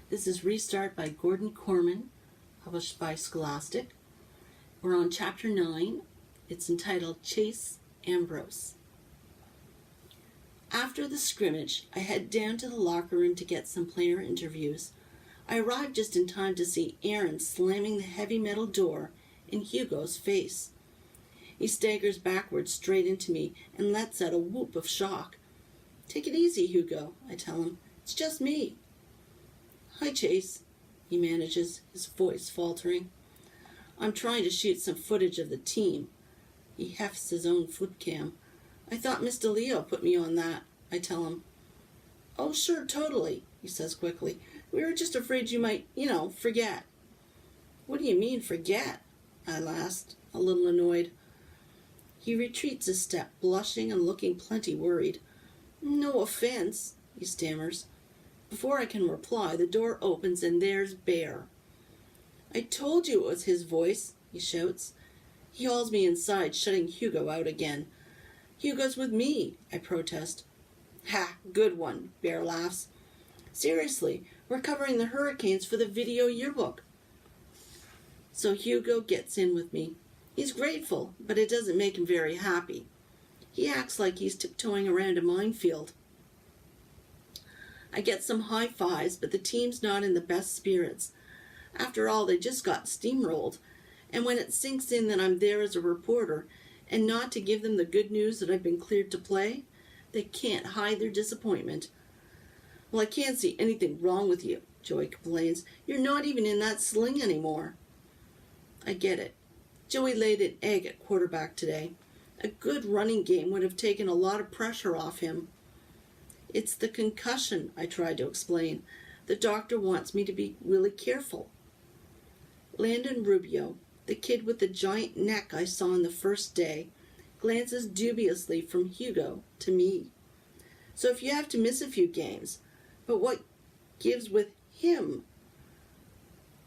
This is Restart by Gordon Korman, published by Scholastic. We're on Chapter 9. It's entitled Chase Ambrose. After the scrimmage, I head down to the locker room to get some player interviews. I arrive just in time to see Aaron slamming the heavy metal door in Hugo's face. He staggers backwards straight into me and lets out a whoop of shock. "Take it easy, Hugo," I tell him. "It's just me." "Hi, Chase," he manages, his voice faltering. "I'm trying to shoot some footage of the team." He hefts his own foot cam. "I thought Mr. Leo put me on that," I tell him. "Oh, sure, totally," he says quickly. "We were just afraid you might, forget." "What do you mean, forget?" I laughed, a little annoyed. He retreats a step, blushing and looking plenty worried. "No offense," he stammers. Before I can reply, the door opens and there's Bear. "I told you it was his voice," he shouts. He hauls me inside, shutting Hugo out again. "Hugo's with me," I protest. "Ha, good one," Bear laughs. "Seriously, we're covering the Hurricanes for the video yearbook." So Hugo gets in with me. He's grateful, but it doesn't make him very happy. He acts like he's tiptoeing around a minefield. I get some high fives, but the team's not in the best spirits. After all, they just got steamrolled. And when it sinks in that I'm there as a reporter and not to give them the good news that I've been cleared to play, they can't hide their disappointment. "Well, I can't see anything wrong with you," Joey complains. "You're not even in that sling anymore." I get it. Joey laid an egg at quarterback today. A good running game would have taken a lot of pressure off him. "It's the concussion," I tried to explain. "The doctor wants me to be really careful." Landon Rubio, the kid with the giant neck I saw on the first day, glances dubiously from Hugo to me. "So if you have to miss a few games, but what gives with him?"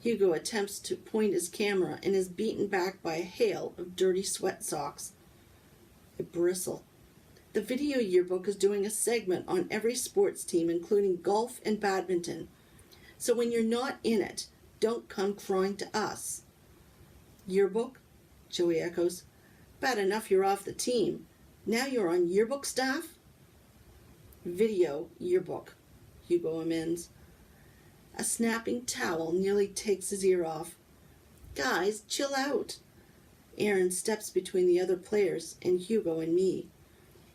Hugo attempts to point his camera and is beaten back by a hail of dirty sweat socks. I bristle. The video yearbook is doing a segment on every sports team, including golf and badminton. So when you're not in it, don't come crying to us. "Yearbook?" Joey echoes. "Bad enough you're off the team. Now you're on yearbook staff?" "Video yearbook," Hugo amends. A snapping towel nearly takes his ear off. "Guys, chill out." Aaron steps between the other players and Hugo and me.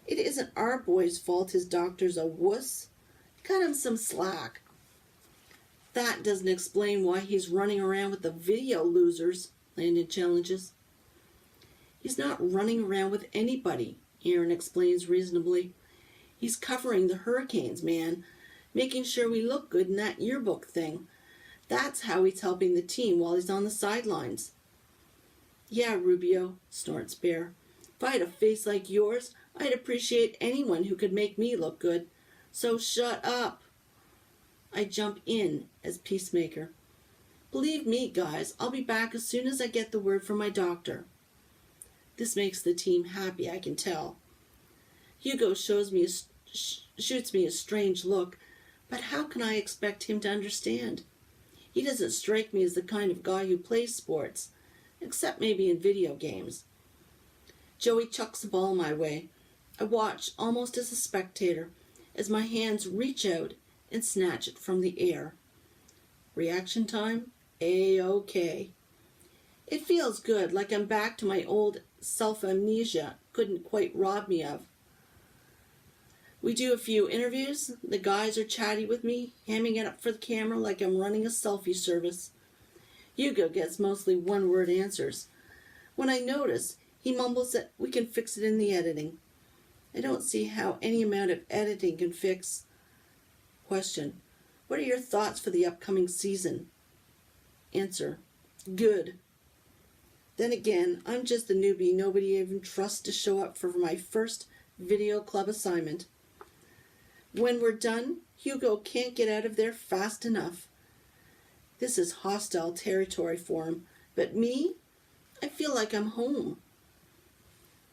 "It isn't our boy's fault his doctor's a wuss. Cut him some slack." "That doesn't explain why he's running around with the video losers," Landon challenges. "He's not running around with anybody," Aaron explains reasonably. "He's covering the Hurricanes, man, making sure we look good in that yearbook thing. That's how he's helping the team while he's on the sidelines." "Yeah, Rubio," snorts Bear. "If I had a face like yours, I'd appreciate anyone who could make me look good. So shut up." I jump in as peacemaker. "Believe me, guys, I'll be back as soon as I get the word from my doctor." This makes the team happy, I can tell. Hugo shoots me a strange look, but how can I expect him to understand? He doesn't strike me as the kind of guy who plays sports, except maybe in video games. Joey chucks the ball my way. I watch, almost as a spectator, as my hands reach out and snatch it from the air. Reaction time? A-OK. It feels good, like I'm back to my old self-amnesia couldn't quite rob me of. We do a few interviews. The guys are chatty with me, hamming it up for the camera like I'm running a selfie service. Hugo gets mostly one-word answers. When I notice, he mumbles that we can fix it in the editing. I don't see how any amount of editing can fix. Question: what are your thoughts for the upcoming season? Answer: good. Then again, I'm just a newbie nobody even trusts to show up for my first video club assignment. When we're done, Hugo can't get out of there fast enough. This is hostile territory for him, but me, I feel like I'm home.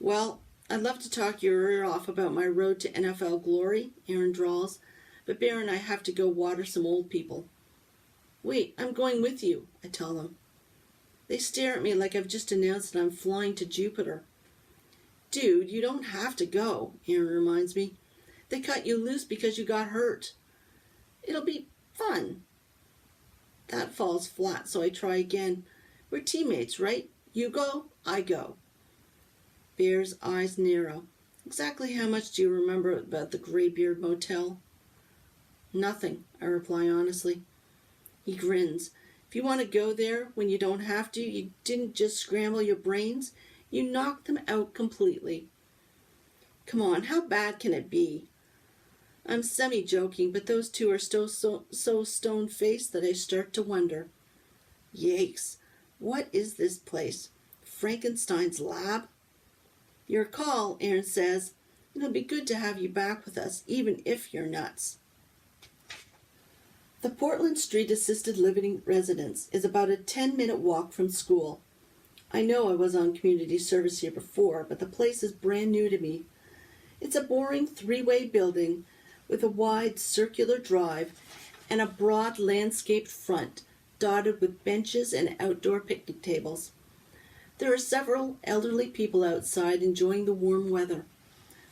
"Well, I'd love to talk your ear off about my road to NFL glory," Aaron drawls, "but Bear and I have to go water some old people." Wait, I'm going with you, I tell them. They stare at me like I've just announced that I'm flying to Jupiter. Dude, you don't have to go, Aaron reminds me. They cut you loose because you got hurt. It'll be fun. That falls flat, so I try again. We're teammates, right? You go, I go. Bear's eyes narrow. Exactly how much do you remember about the Graybeard Motel? Nothing, I reply honestly. He grins. If you want to go there when you don't have to, you didn't just scramble your brains, you knocked them out completely. Come on, how bad can it be? I'm semi-joking, but those two are so stone-faced that I start to wonder. Yikes, what is this place? Frankenstein's lab? Your call, Aaron says. It'll be good to have you back with us, even if you're nuts. The Portland Street Assisted Living Residence is about a 10-minute walk from school. I know I was on community service here before, but the place is brand new to me. It's a boring 3-way building with a wide circular drive and a broad landscaped front dotted with benches and outdoor picnic tables. There are several elderly people outside enjoying the warm weather.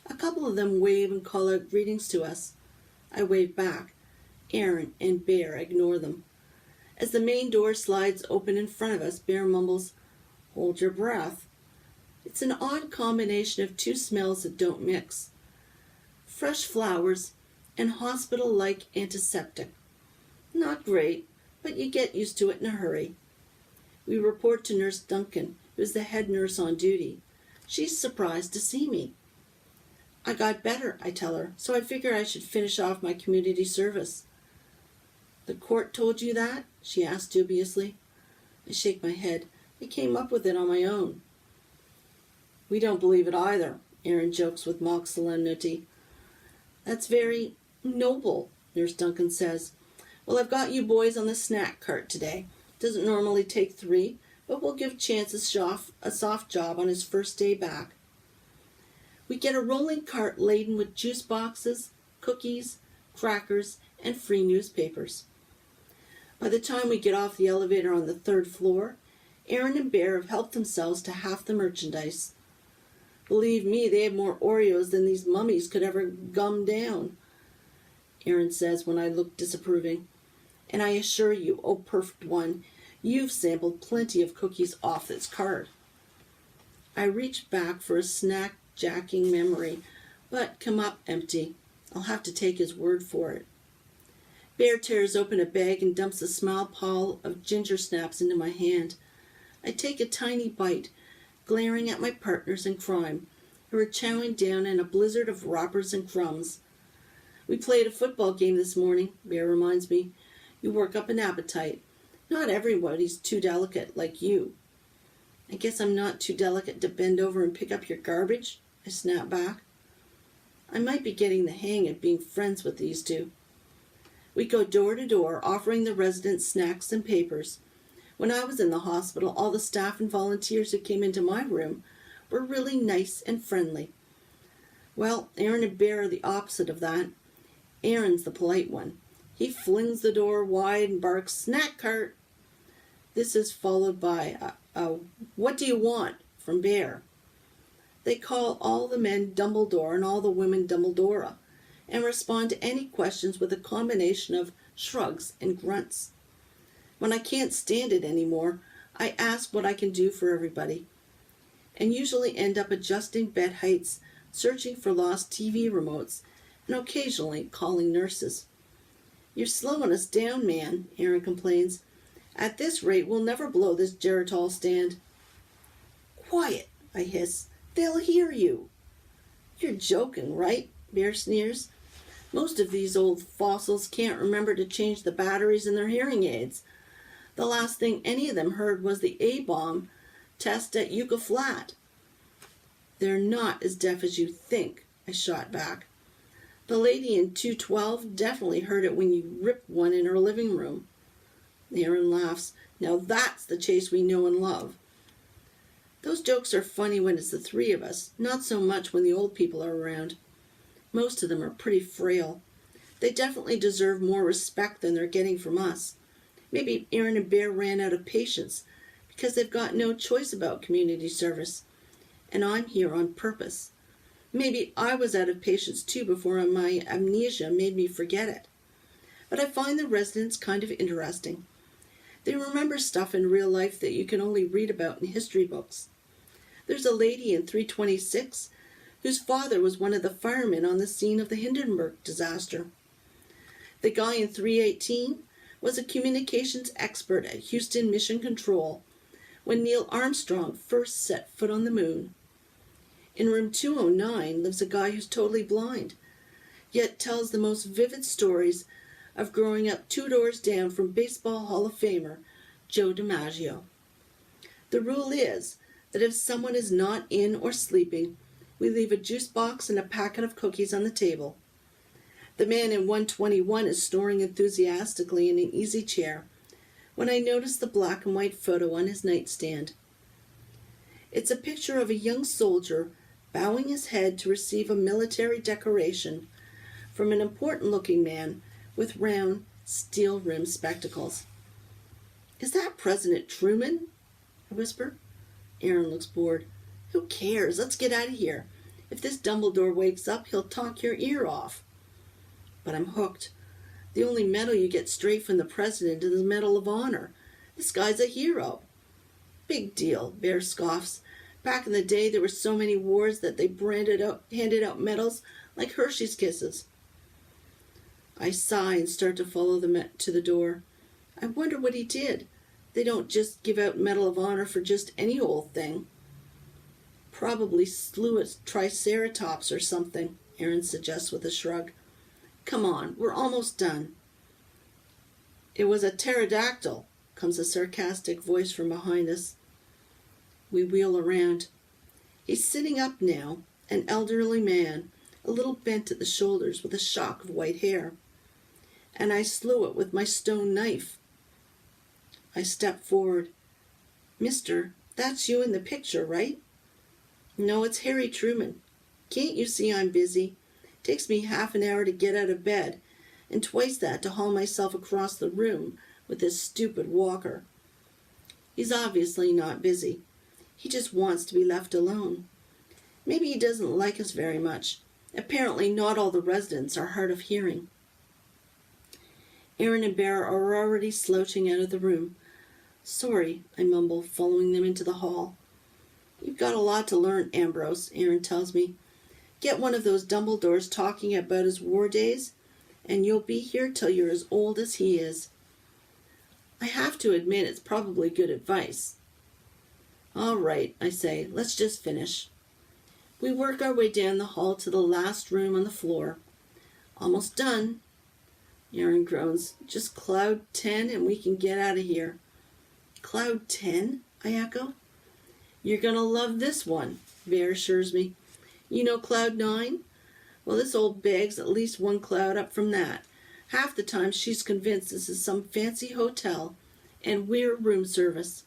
A couple of them wave and call out greetings to us. I wave back. Aaron and Bear ignore them. As the main door slides open in front of us, Bear mumbles, "Hold your breath." It's an odd combination of two smells that don't mix. Fresh flowers and hospital-like antiseptic. Not great, but you get used to it in a hurry. We report to Nurse Duncan, who's the head nurse on duty. She's surprised to see me. I got better, I tell her, so I figure I should finish off my community service. The court told you that? She asked dubiously. I shake my head. I came up with it on my own. We don't believe it either, Aaron jokes with mock solemnity. That's very noble, Nurse Duncan says. Well, I've got you boys on the snack cart today. Doesn't normally take 3, but we'll give Chance a soft job on his first day back. We get a rolling cart laden with juice boxes, cookies, crackers, and free newspapers. By the time we get off the elevator on the 3rd floor, Aaron and Bear have helped themselves to half the merchandise. Believe me, they have more Oreos than these mummies could ever gum down, Aaron says when I look disapproving. And I assure you, oh perfect one, you've sampled plenty of cookies off this cart. I reach back for a snack-jacking memory, but come up empty. I'll have to take his word for it. Bear tears open a bag and dumps a small pile of ginger snaps into my hand. I take a tiny bite, glaring at my partners in crime, who are chowing down in a blizzard of wrappers and crumbs. We played a football game this morning, Bear reminds me. You work up an appetite. Not everybody's too delicate like you. I guess I'm not too delicate to bend over and pick up your garbage, I snap back. I might be getting the hang of being friends with these two. We go door to door, offering the residents snacks and papers. When I was in the hospital, all the staff and volunteers who came into my room were really nice and friendly. Well, Aaron and Bear are the opposite of that. Aaron's the polite one. He flings the door wide and barks, "Snack cart!" This is followed by "What do you want?" from Bear. They call all the men Dumbledore and all the women Dumbledora, and respond to any questions with a combination of shrugs and grunts. When I can't stand it anymore, I ask what I can do for everybody, and usually end up adjusting bed heights, searching for lost TV remotes, and occasionally calling nurses. "You're slowing us down, man," Aaron complains. "At this rate, we'll never blow this Geritol stand." "Quiet," I hiss. "They'll hear you." "You're joking, right?" Bear sneers. "Most of these old fossils can't remember to change the batteries in their hearing aids. The last thing any of them heard was the A-bomb test at Yucca Flat." "They're not as deaf as you think," I shot back. "The lady in 212 definitely heard it when you ripped one in her living room." Aaron laughs. "Now that's the Chase we know and love." Those jokes are funny when it's the 3 of us, not so much when the old people are around. Most of them are pretty frail. They definitely deserve more respect than they're getting from us. Maybe Aaron and Bear ran out of patience because they've got no choice about community service, and I'm here on purpose. Maybe I was out of patience too before my amnesia made me forget it. But I find the residents kind of interesting. They remember stuff in real life that you can only read about in history books. There's a lady in 326 whose father was one of the firemen on the scene of the Hindenburg disaster. The guy in 318 was a communications expert at Houston Mission Control when Neil Armstrong first set foot on the moon. In room 209 lives a guy who's totally blind, yet tells the most vivid stories of growing up 2 doors down from Baseball Hall of Famer Joe DiMaggio. The rule is that if someone is not in or sleeping, we leave a juice box and a packet of cookies on the table. The man in 121 is snoring enthusiastically in an easy chair when I notice the black and white photo on his nightstand. It's a picture of a young soldier bowing his head to receive a military decoration from an important-looking man with round, steel-rimmed spectacles. "Is that President Truman?" I whisper. Aaron looks bored. "Who cares? Let's get out of here. If this Dumbledore wakes up, he'll talk your ear off." But I'm hooked. The only medal you get straight from the president is the Medal of Honor. This guy's a hero. "Big deal," Bear scoffs. "Back in the day, there were so many wars that they handed out medals like Hershey's Kisses." I sigh and start to follow them to the door. I wonder what he did. They don't just give out Medal of Honor for just any old thing. "Probably slew a triceratops or something," Aaron suggests with a shrug. "Come on, we're almost done." "It was a pterodactyl," comes a sarcastic voice from behind us. We wheel around. He's sitting up now, an elderly man, a little bent at the shoulders with a shock of white hair. "And I slew it with my stone knife." I step forward. "Mister, that's you in the picture, right?" "No, it's Harry Truman. Can't you see I'm busy? Takes me half an hour to get out of bed, and twice that to haul myself across the room with this stupid walker." He's obviously not busy. He just wants to be left alone. Maybe he doesn't like us very much. Apparently not all the residents are hard of hearing. Aaron and Bear are already slouching out of the room. "Sorry," I mumble, following them into the hall. "You've got a lot to learn, Ambrose," Aaron tells me. "Get one of those Dumbledores talking about his war days, and you'll be here till you're as old as he is." I have to admit it's probably good advice. "All right," I say, "let's just finish." We work our way down the hall to the last room on the floor. "Almost done." Aaron groans. "Just Cloud 10 and we can get out of here." "Cloud 10? I echo. "You're going to love this one," Bear assures me. "You know Cloud 9? Well, this old bag's at least one cloud up from that. Half the time she's convinced this is some fancy hotel, and we're room service."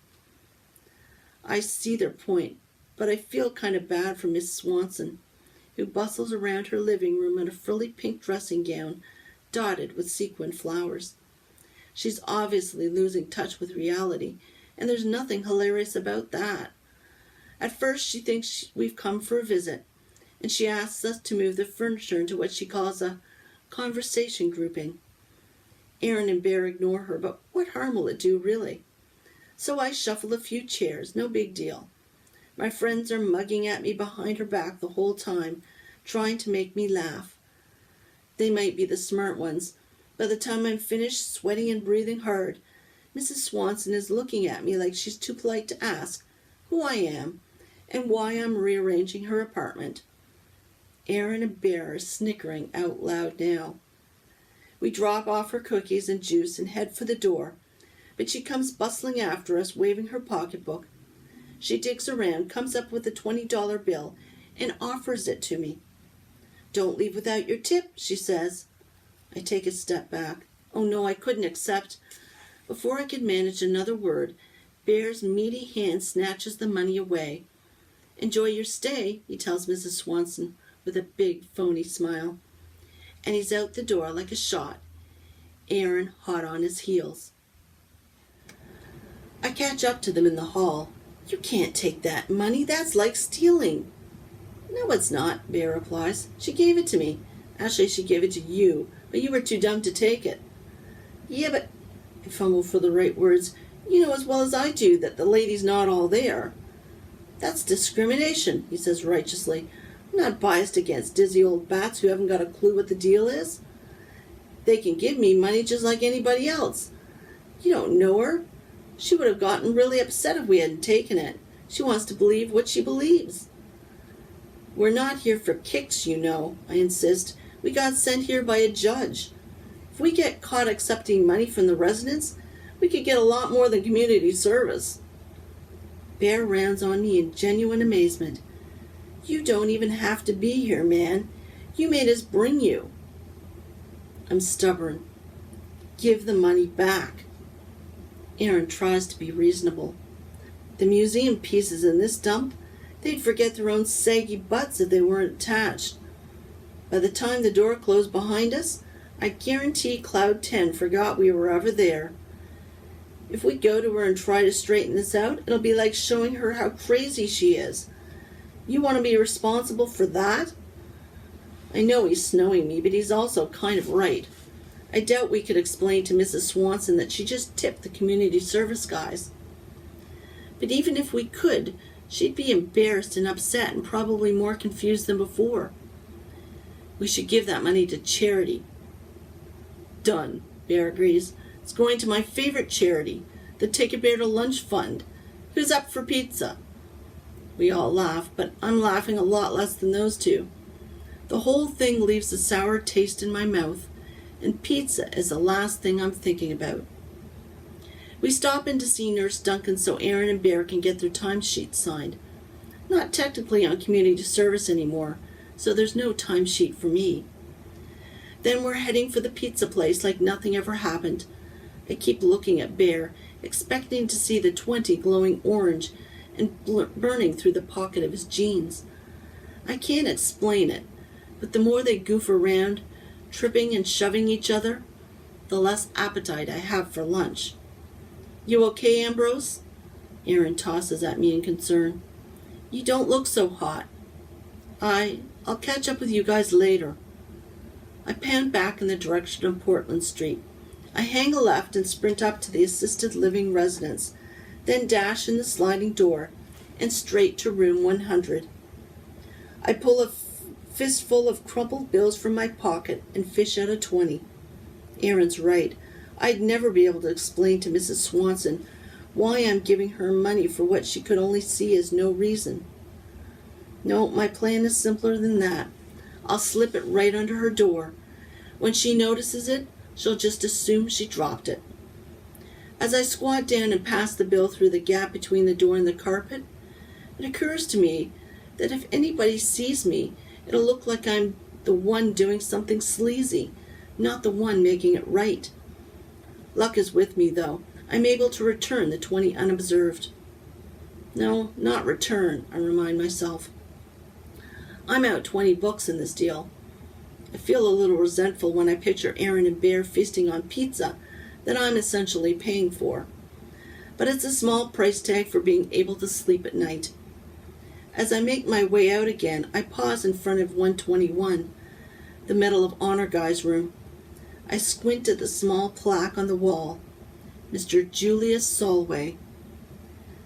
I see their point, but I feel kind of bad for Miss Swanson, who bustles around her living room in a frilly pink dressing gown dotted with sequined flowers. She's obviously losing touch with reality, and there's nothing hilarious about that. At first she thinks we've come for a visit, and she asks us to move the furniture into what she calls a conversation grouping. Aaron and Bear ignore her, but what harm will it do, really? So I shuffle a few chairs, no big deal. My friends are mugging at me behind her back the whole time, trying to make me laugh. They might be the smart ones. By the time I'm finished sweating and breathing hard, Mrs. Swanson is looking at me like she's too polite to ask who I am and why I'm rearranging her apartment. Aaron and Bear are snickering out loud now. We drop off her cookies and juice and head for the door, but she comes bustling after us, waving her pocketbook. She digs around, comes up with a $20 bill, and offers it to me. "Don't leave without your tip," she says. I take a step back. Oh no, I couldn't accept. Before I could manage another word, Bear's meaty hand snatches the money away. "Enjoy your stay," he tells Mrs. Swanson with a big, phony smile. And he's out the door like a shot, Aaron hot on his heels. I catch up to them in the hall. You can't take that money. That's like stealing. No, it's not, Bear replies. She gave it to me. Actually, she gave it to you, but you were too dumb to take it. Yeah, but I fumble for the right words. You know as well as I do that the lady's not all there. That's discrimination, he says righteously. I'm not biased against dizzy old bats who haven't got a clue what the deal is. They can give me money just like anybody else. You don't know her. She would have gotten really upset if we hadn't taken it. She wants to believe what she believes. We're not here for kicks, you know, I insist. We got sent here by a judge. If we get caught accepting money from the residents, we could get a lot more than community service. Bear rounds on me in genuine amazement. You don't even have to be here, man. You made us bring you. I'm stubborn. Give the money back. Aaron tries to be reasonable. The museum pieces in this dump, they'd forget their own saggy butts if they weren't attached. By the time the door closed behind us, I guarantee Cloud 10 forgot we were ever there. If we go to her and try to straighten this out, it'll be like showing her how crazy she is. You want to be responsible for that? I know he's snowing me, but he's also kind of right. I doubt we could explain to Mrs. Swanson that she just tipped the community service guys. But even if we could, she'd be embarrassed and upset and probably more confused than before. We should give that money to charity. Done, Bear agrees. It's going to my favorite charity, the Take a Bear to Lunch Fund. Who's up for pizza? We all laugh, but I'm laughing a lot less than those two. The whole thing leaves a sour taste in my mouth, and pizza is the last thing I'm thinking about. We stop in to see Nurse Duncan so Aaron and Bear can get their timesheets signed. Not technically on community service anymore, so there's no timesheet for me. Then we're heading for the pizza place like nothing ever happened. I keep looking at Bear, expecting to see the 20 glowing orange and burning through the pocket of his jeans. I can't explain it, but the more they goof around, tripping and shoving each other, the less appetite I have for lunch. You okay, Ambrose? Aaron tosses at me in concern. You don't look so hot. I'll catch up with you guys later. I pan back in the direction of Portland Street. I hang a left and sprint up to the assisted living residence, then dash in the sliding door and straight to room 100. I pull a fistful of crumpled bills from my pocket and fish out a 20. Aaron's right. I'd never be able to explain to Mrs. Swanson why I'm giving her money for what she could only see as no reason. No, my plan is simpler than that. I'll slip it right under her door. When she notices it, she'll just assume she dropped it. As I squat down and pass the bill through the gap between the door and the carpet, it occurs to me that if anybody sees me, it'll look like I'm the one doing something sleazy, not the one making it right. Luck is with me, though. I'm able to return the 20 unobserved. No, not return, I remind myself. I'm out 20 bucks in this deal. I feel a little resentful when I picture Aaron and Bear feasting on pizza that I'm essentially paying for. But it's a small price tag for being able to sleep at night. As I make my way out again, I pause in front of 121, the Medal of Honor guy's room. I squint at the small plaque on the wall, Mr. Julius Solway.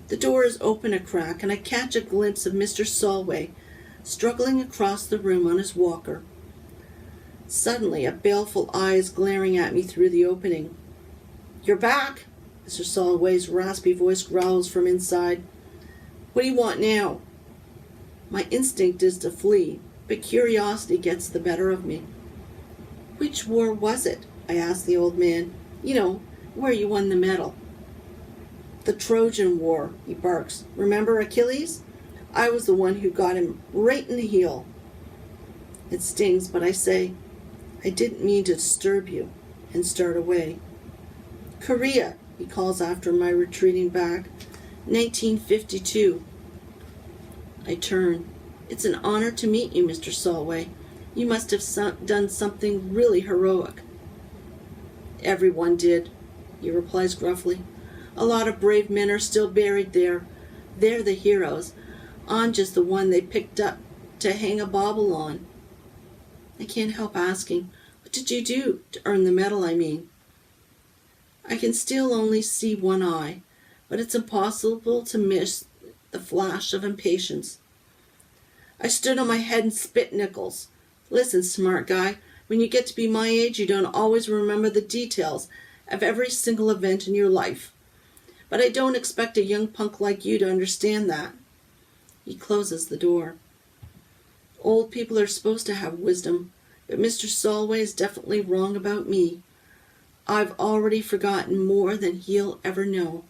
The door is open a crack, and I catch a glimpse of Mr. Solway struggling across the room on his walker. Suddenly, a baleful eye is glaring at me through the opening. You're back, Mr. Solway's raspy voice growls from inside. What do you want now? My instinct is to flee, but curiosity gets the better of me. Which war was it? I asked the old man. You know, where you won the medal. The Trojan War, he barks. Remember Achilles? I was the one who got him right in the heel. It stings, but I say, I didn't mean to disturb you, and start away. Korea, he calls after my retreating back. 1952. I turn. It's an honor to meet you, Mr. Solway. You must have done something really heroic. Everyone did, he replies gruffly. A lot of brave men are still buried there. They're the heroes. I'm just the one they picked up to hang a bauble on. I can't help asking, what did you do to earn the medal, I mean? I can still only see one eye, but it's impossible to miss the flash of impatience. I stood on my head and spit nickels. Listen, smart guy, when you get to be my age, you don't always remember the details of every single event in your life. But I don't expect a young punk like you to understand that. He closes the door. Old people are supposed to have wisdom, but Mr. Solway is definitely wrong about me. I've already forgotten more than he'll ever know.